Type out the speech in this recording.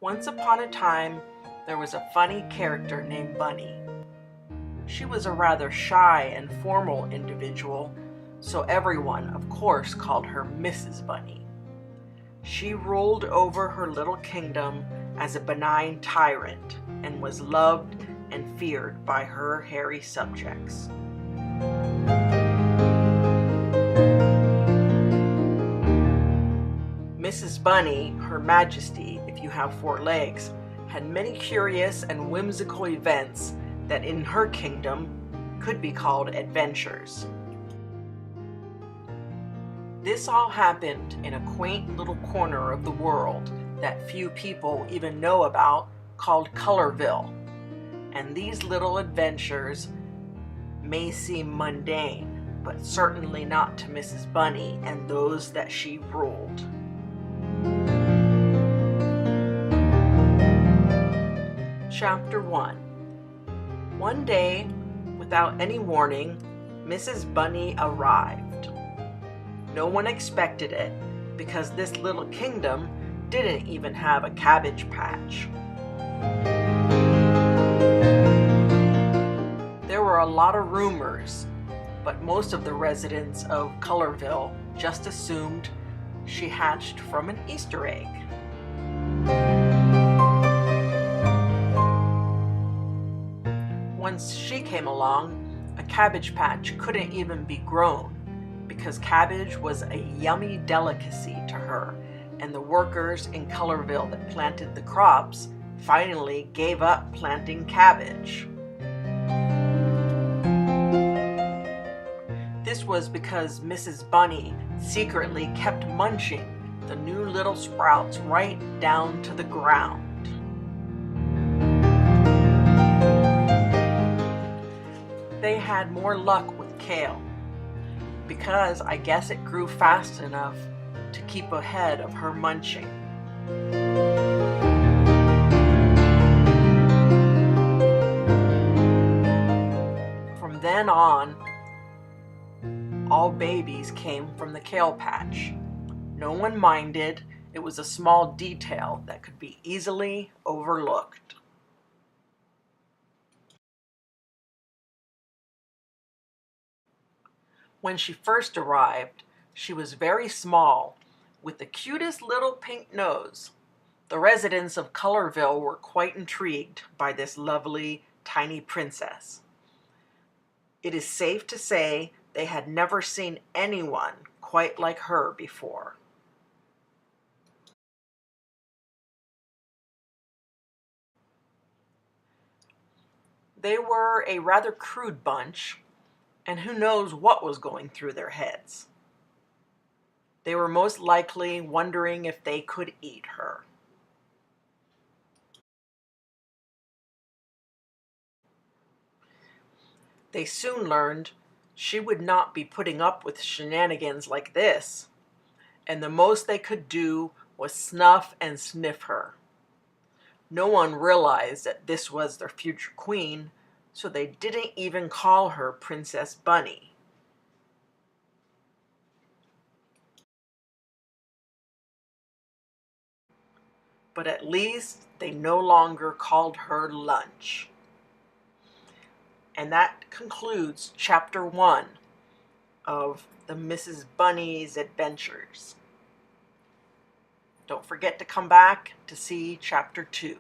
Once upon a time, there was a funny character named Bunny. She was a rather shy and formal individual, so everyone, of course, called her Mrs. Bunny. She ruled over her little kingdom as a benign tyrant and was loved and feared by her hairy subjects. Mrs. Bunny, Her Majesty, if you have 4 legs, had many curious and whimsical events that in her kingdom could be called adventures. This all happened in a quaint little corner of the world that few people even know about, called Colorville. And these little adventures may seem mundane, but certainly not to Mrs. Bunny and those that she ruled. Chapter 1. One day, without any warning, Mrs. Bunny arrived. No one expected it because this little kingdom didn't even have a cabbage patch. There were a lot of rumors, but most of the residents of Colorville just assumed she hatched from an Easter egg. Once she came along, a cabbage patch couldn't even be grown because cabbage was a yummy delicacy to her, and the workers in Colorville that planted the crops finally gave up planting cabbage. This was because Mrs. Bunny secretly kept munching the new little sprouts right down to the ground. They had more luck with kale, because I guess it grew fast enough to keep ahead of her munching. From then on, all babies came from the kale patch. No one minded. It was a small detail that could be easily overlooked. When she first arrived, she was very small, with the cutest little pink nose. The residents of Colorville were quite intrigued by this lovely, tiny princess. It is safe to say they had never seen anyone quite like her before. They were a rather crude bunch, and who knows what was going through their heads. They were most likely wondering if they could eat her. They soon learned she would not be putting up with shenanigans like this, and the most they could do was snuff and sniff her. No one realized that this was their future queen, so they didn't even call her Princess Bunny. But at least they no longer called her lunch. And that concludes Chapter 1 of the Mrs. Bunny's Adventures. Don't forget to come back to see Chapter 2.